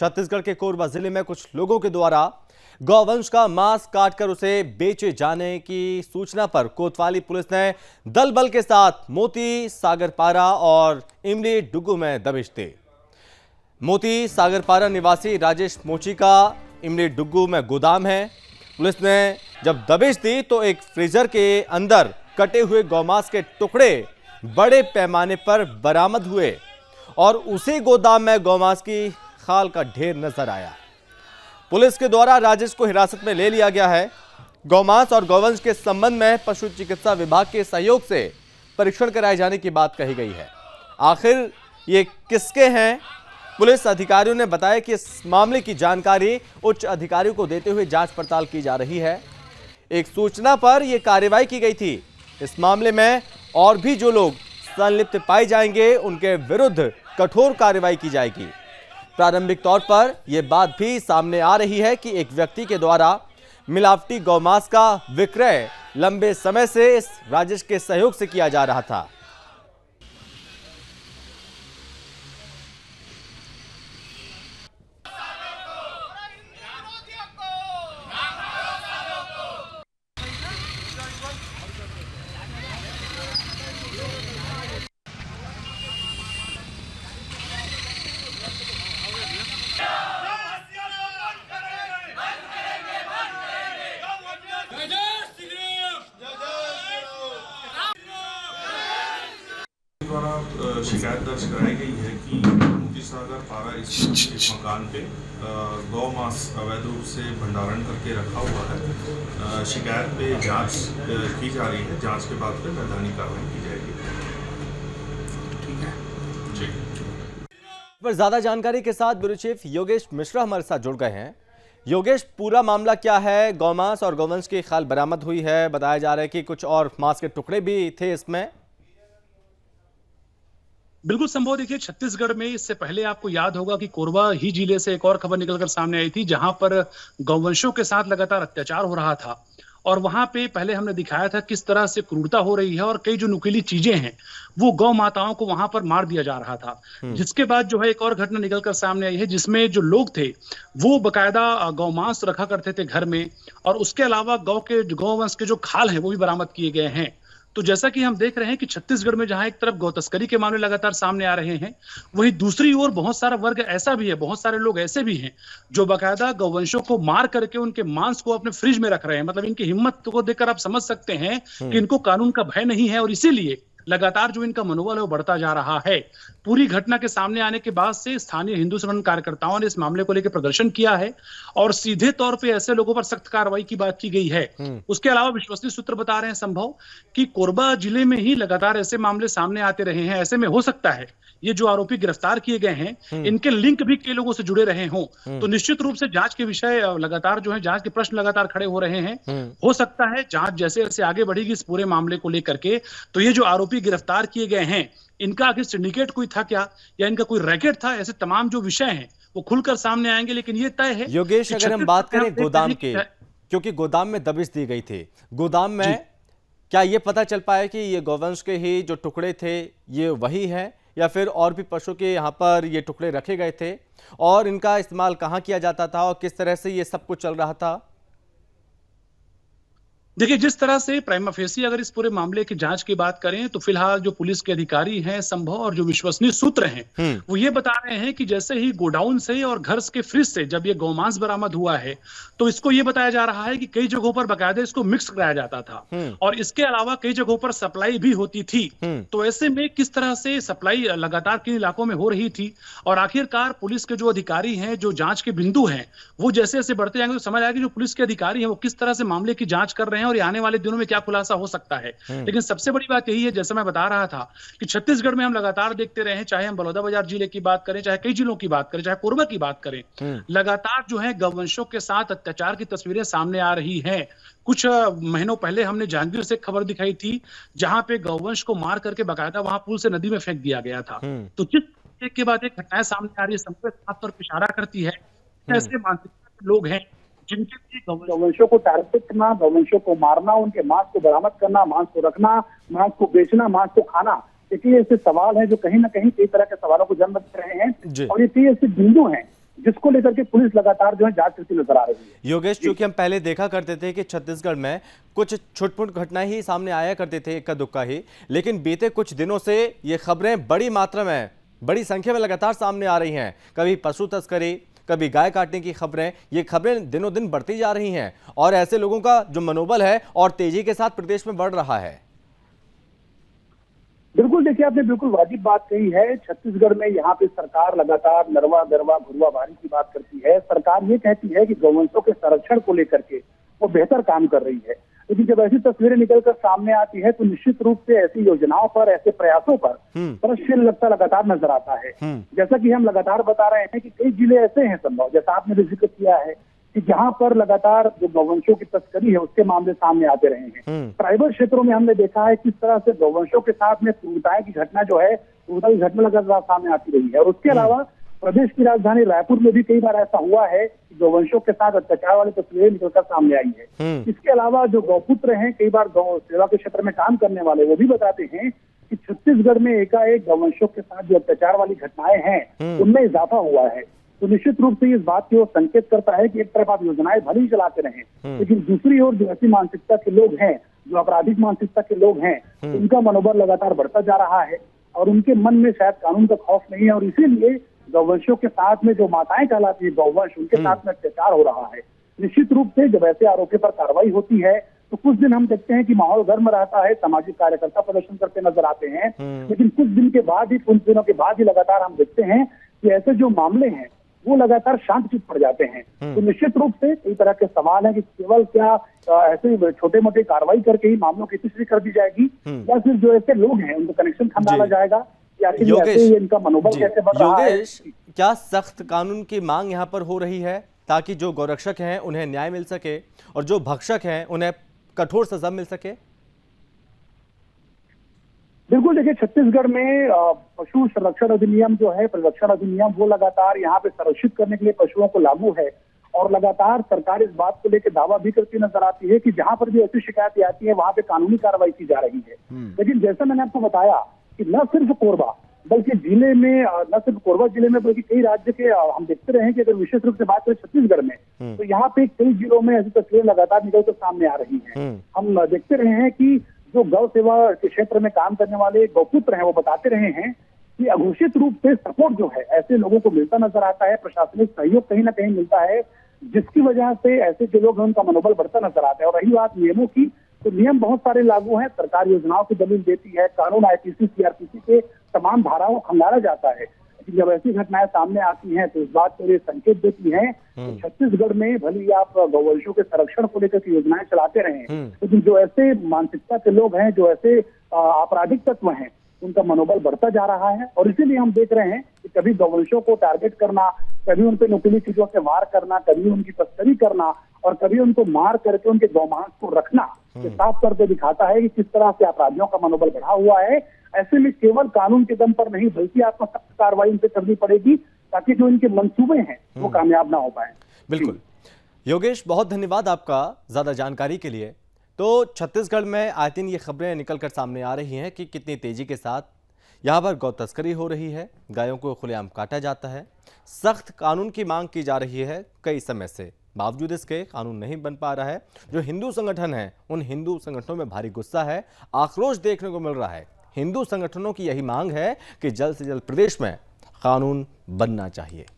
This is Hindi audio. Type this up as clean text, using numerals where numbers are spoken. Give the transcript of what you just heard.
छत्तीसगढ़ के कोरबा जिले में कुछ लोगों के द्वारा गौवंश का मांस काटकर उसे बेचे जाने की सूचना पर कोतवाली पुलिस ने दल बल के साथ मोती सागरपारा और इमली डुगू में दबिश दी। मोती सागरपारा निवासी राजेश मोची का इमली डुगू में गोदाम है। पुलिस ने जब दबिश दी तो एक फ्रीजर के अंदर कटे हुए गौमांस के टुकड़े बड़े पैमाने पर बरामद हुए और उसी गोदाम में गौमांस की खाल का ढेर नजर आया। पुलिस के द्वारा राजेश को हिरासत में ले लिया गया है। गौमांस और गौवंश के संबंध में पशु चिकित्सा विभाग के सहयोग से परीक्षण कराए जाने की बात कही गई है। आखिर ये किसके हैं? पुलिस अधिकारियों ने बताया कि इस मामले की जानकारी उच्च अधिकारियों को देते हुए जांच पड़ताल की जा रही है। एक सूचना पर यह कार्रवाई की गई थी। इस मामले में और भी जो लोग संलिप्त पाए जाएंगे उनके विरुद्ध कठोर कार्रवाई की जाएगी। प्रारंभिक तौर पर यह बात भी सामने आ रही है कि एक व्यक्ति के द्वारा मिलावटी गौमांस का विक्रय लंबे समय से इस राजेश के सहयोग से किया जा रहा था। द्वारा शिकायत दर्ज कराई गई है कि मोती सागरपारा स्थित एक मकान पे गौ मांस अवैध रूप से भंडारण करके रखा हुआ है। शिकायत पे जांच की जा रही है। जांच के बाद पे वैधानिक कार्रवाई की जाएगी। ठीक है जी। पर ज्यादा जानकारी के साथ ब्यूरो चीफ योगेश मिश्रा हमारे साथ जुड़ गए हैं। योगेश, पूरा मामला क्या है? गौमांस और गौवंश की खाल बरामद हुई है, बताया जा रहा है कि कुछ और मांस के टुकड़े भी थे इसमें। बिल्कुल संभव। देखिए, छत्तीसगढ़ में इससे पहले आपको याद होगा कि कोरबा ही जिले से एक और खबर निकलकर सामने आई थी, जहां पर गौवंशों के साथ लगातार अत्याचार हो रहा था और वहां पे पहले हमने दिखाया था किस तरह से क्रूरता हो रही है और कई जो नुकीली चीजें हैं वो गौ माताओं को वहां पर मार दिया जा रहा था। जिसके बाद जो है एक और घटना निकलकर सामने आई है, जिसमें जो लोग थे वो बकायदा गौमांस रखा करते थे घर में और उसके अलावा गौवंश के जो खाल है वो भी बरामद किए गए हैं। तो जैसा कि हम देख रहे हैं कि छत्तीसगढ़ में जहां एक तरफ गौ तस्करी के मामले लगातार सामने आ रहे हैं, वहीं दूसरी ओर बहुत सारा वर्ग ऐसा भी है, बहुत सारे लोग ऐसे भी हैं जो बाकायदा गौवंशों को मार करके उनके मांस को अपने फ्रिज में रख रहे हैं। मतलब इनकी हिम्मत को देखकर आप समझ सकते हैं कि इनको कानून का भय नहीं है और इसीलिए लगातार जो इनका मनोबल है वो बढ़ता जा रहा है। पूरी घटना के सामने आने के बाद से स्थानीय हिंदू संगठन कार्यकर्ताओं ने इस मामले को लेकर प्रदर्शन किया है और सीधे तौर पे ऐसे लोगों पर सख्त कार्रवाई की बात की गई है। उसके अलावा विश्वसनीय सूत्र बता रहे हैं संभव कि कोरबा जिले में ही लगातार ऐसे मामले सामने आते रहे हैं। ऐसे में हो सकता है ये जो आरोपी गिरफ्तार किए गए हैं इनके लिंक भी कई लोगों से जुड़े रहे हों। तो निश्चित रूप से जांच के विषय लगातार जो है, जांच के प्रश्न लगातार खड़े हो रहे हैं। हो सकता है जांच जैसे जैसे आगे बढ़ेगी इस पूरे मामले को लेकर के, तो ये जो आरोपी गिरफ्तार किए गए हैं इनका आखिर सिंडिकेट कोई था क्या या इनका कोई रैकेट था, ऐसे तमाम जो विषय हैं वो खुलकर सामने आएंगे। लेकिन ये तय है योगेश, अगर हम बात करें गोदाम के, क्योंकि गोदाम में दबिश दी गई थी, गोदाम में क्या ये पता चल पाया कि ये गौवंश के ही जो टुकड़े थे ये वही है या फिर और भी पशु के यहाँ पर ये टुकड़े रखे गए थे और इनका इस्तेमाल कहाँ किया जाता था और किस तरह से ये सब कुछ चल रहा था? देखिए, जिस तरह से प्राइमा फेसी अगर इस पूरे मामले की जांच की बात करें तो फिलहाल जो पुलिस के अधिकारी हैं संभव और जो विश्वसनीय सूत्र हैं वो ये बता रहे हैं कि जैसे ही गोडाउन से और घर के फ्रिज से जब ये गौमांस बरामद हुआ है तो इसको ये बताया जा रहा है कि कई जगहों पर बाकायदा इसको मिक्स कराया जाता था और इसके अलावा कई जगहों पर सप्लाई भी होती थी। तो ऐसे में किस तरह से सप्लाई लगातार किन इलाकों में हो रही थी और आखिरकार पुलिस के जो अधिकारी हैं, जो जांच के बिंदु हैं, वो जैसे जैसे बढ़ते जाएंगे तो समझ आएगी जो पुलिस के अधिकारी हैं वो किस तरह से मामले की जांच कर रहे हैं और आने वाले दिनों में क्या खुलासा हो सकता है। लेकिन सबसे बड़ी बात यही है, जैसा मैं बता रहा था कि छत्तीसगढ़ में हम लगातार देखते रहे, चाहे हम बलौदाबाजार जिले की बात करें, चाहे कई जिलों की बात करें, चाहे कोरबा की बात करें, लगातार जो है गौवंशों के साथ अत्याचार की तस्वीरें सामने आ रही हैं। कुछ महीनों पहले हमने जांजगीर से खबर दिखाई थी जहां पे गौवंश को मार करके बाकायदा वहां पुल से नदी में फेंक दिया गया था। तो जिस एक के बाद एक घटनाएं सामने आ रही है, सबको साफ तौर पर इशारा करती है ऐसे मानसिकता के लोग हैं जिनके लिए गौवंशों को टारगेट करना, गौवंशों को मारना, उनके मांस को बरामद करना, मांस को रखना, मांस को बेचना, मांस को खाना, देखिए ऐसे सवाल हैं जो कहीं ना कहीं कई तरह के सवालों को जन्म दे रहे हैं और ये कई ऐसे बिंदु हैं जिसको लेकर के पुलिस लगातार जो है जांच करती नजर आ रही है। योगेश, चूंकि हम पहले देखा करते थे कि छत्तीसगढ़ में कुछ छुटपुट घटनाएं ही सामने आया करते थे, इक्का दुक्का ही, लेकिन बीते कुछ दिनों से ये खबरें बड़ी मात्रा में, बड़ी संख्या में लगातार सामने आ रही हैं। कभी पशु तस्करी, कभी गाय काटने की खबरें, ये खबरें दिनों दिन बढ़ती जा रही हैं और ऐसे लोगों का जो मनोबल है और तेजी के साथ प्रदेश में बढ़ रहा है। बिल्कुल, देखिए आपने बिल्कुल वाजिब बात कही है। छत्तीसगढ़ में यहाँ पे सरकार लगातार नरवा गरवा घुरवा भारी की बात करती है। सरकार ये कहती है कि गौवंशों के संरक्षण को लेकर के वो बेहतर काम कर रही है, लेकिन जब ऐसी तस्वीरें निकलकर सामने आती है तो निश्चित रूप से ऐसी योजनाओं पर, ऐसे प्रयासों पर प्रश्न लगता लगातार नजर आता है। जैसा कि हम लगातार बता रहे हैं कि कई जिले ऐसे हैं संभव, जैसा आपने भी जिक्र किया है कि जहां पर लगातार जो गौवंशों की तस्करी है उसके मामले सामने आते रहे हैं। ट्राइबल क्षेत्रों में हमने देखा है किस तरह से गौवंशों के साथ में क्रूरताएं की घटना जो है, क्रूरता की घटना लगातार सामने आती रही है। और उसके अलावा प्रदेश की राजधानी रायपुर में भी कई बार ऐसा हुआ है कि गौवंशों के साथ अत्याचार वाली तस्वीरें निकलकर सामने आई है। इसके अलावा जो गौपुत्र हैं, कई बार गौ सेवा के क्षेत्र में काम करने वाले, वो भी बताते हैं कि छत्तीसगढ़ में एकाएक गौवंशों के साथ जो अत्याचार वाली घटनाएं हैं उनमें इजाफा हुआ है। तो निश्चित रूप से इस बात की ओर संकेत करता है कि एक तरफ आप योजनाएं भले ही चलाते रहें, लेकिन दूसरी ओर जो ऐसी मानसिकता के लोग हैं, जो आपराधिक मानसिकता के लोग हैं, उनका मनोबल लगातार बढ़ता जा रहा है और उनके मन में शायद कानून का खौफ नहीं है और इसीलिए गौवंशों के साथ में जो माताएं कहलाती है गौवंश, उनके साथ में अत्याचार हो रहा है। निश्चित रूप से जब ऐसे आरोपी पर कार्रवाई होती है तो कुछ दिन हम देखते हैं कि माहौल गर्म रहता है, सामाजिक कार्यकर्ता प्रदर्शन करते नजर आते हैं, लेकिन कुछ दिन के बाद ही, कुछ दिनों के बाद ही लगातार हम देखते हैं कि ऐसे जो मामले हैं वो लगातार शांतचित्त पड़ जाते हैं। तो निश्चित रूप से कई तरह के सवाल हैं कि केवल क्या ऐसे छोटे मोटे कार्रवाई करके ही मामलों की तीसरी कर दी जाएगी या फिर जो ऐसे लोग हैं उनको कनेक्शन खंगाला जाएगा या फिर ऐसे इनका मनोबल कैसे बढ़ रहा है। क्या सख्त कानून की मांग यहाँ पर हो रही है ताकि जो गौरक्षक हैं उन्हें न्याय मिल सके और जो भक्षक हैं उन्हें कठोर सजा मिल सके? बिल्कुल, देखिए छत्तीसगढ़ में पशु संरक्षण अधिनियम जो है, परिरक्षण अधिनियम, वो लगातार यहाँ पे संरक्षित करने के लिए पशुओं को लागू है और लगातार सरकार इस बात को लेकर दावा भी करती नजर आती है कि जहां पर भी ऐसी शिकायतें आती है वहां पे कानूनी कार्रवाई की जा रही है। लेकिन जैसा मैंने आपको बताया कि न सिर्फ कोरबा बल्कि जिले में, न सिर्फ कोरबा जिले में बल्कि कई राज्य के हम देखते रहे कि अगर विशेष रूप से बात करें छत्तीसगढ़ में तो यहाँ पे कई जिलों में ऐसी तस्वीरें लगातार निकलकर सामने आ रही है। हम देखते रहे हैं कि जो गौ सेवा के क्षेत्र में काम करने वाले गौपुत्र हैं वो बताते रहे हैं कि अघोषित रूप से सपोर्ट जो है ऐसे लोगों को मिलता नजर आता है, प्रशासनिक सहयोग कहीं ना कहीं मिलता है, जिसकी वजह से ऐसे जो लोग हैं उनका मनोबल बढ़ता नजर आता है। और रही बात नियमों की, तो नियम बहुत सारे लागू हैं, सरकार योजनाओं की दलील देती है, कानून आईपीसी सीआरपीसी के तमाम धाराओं को खंगाला जाता है। जब ऐसी घटनाएं सामने आती हैं तो इस बात को ये संकेत देती है कि छत्तीसगढ़ में भले ही आप गौवंशों के संरक्षण को लेकर के योजनाएं चलाते रहे, लेकिन जो ऐसे मानसिकता के लोग हैं, जो ऐसे आपराधिक तत्व हैं, उनका मनोबल बढ़ता जा रहा है। और इसीलिए हम देख रहे हैं कि कभी गौवंशों को टारगेट करना, कभी उन पे नुकीली चीजों से वार करना, कभी उनकी तस्करी करना और कभी उनको मार करके उनके गौमांस को रखना, ये साफ करके दिखाता है कि किस तरह से अपराधियों का मनोबल बढ़ा हुआ है। ऐसे में केवल कानून के दम पर नहीं बल्कि आपको सख्त कार्रवाई इनसे करनी पड़ेगी ताकि जो इनके मंसूबे हैं वो कामयाब ना हो पाए। बिल्कुल योगेश, बहुत धन्यवाद आपका ज्यादा जानकारी के लिए। तो छत्तीसगढ़ में आए दिन ये खबरें निकलकर सामने आ रही हैं कि कितनी तेजी के साथ यहाँ पर गौ तस्करी हो रही है, गायों को खुलेआम काटा जाता है, सख्त कानून की मांग की जा रही है कई समय से, बावजूद इसके कानून नहीं बन पा रहा है। जो हिंदू संगठन है उन हिंदू संगठनों में भारी गुस्सा है, आक्रोश देखने को मिल रहा है। हिंदू संगठनों की यही मांग है कि जल्द से जल्द प्रदेश में कानून बनना चाहिए।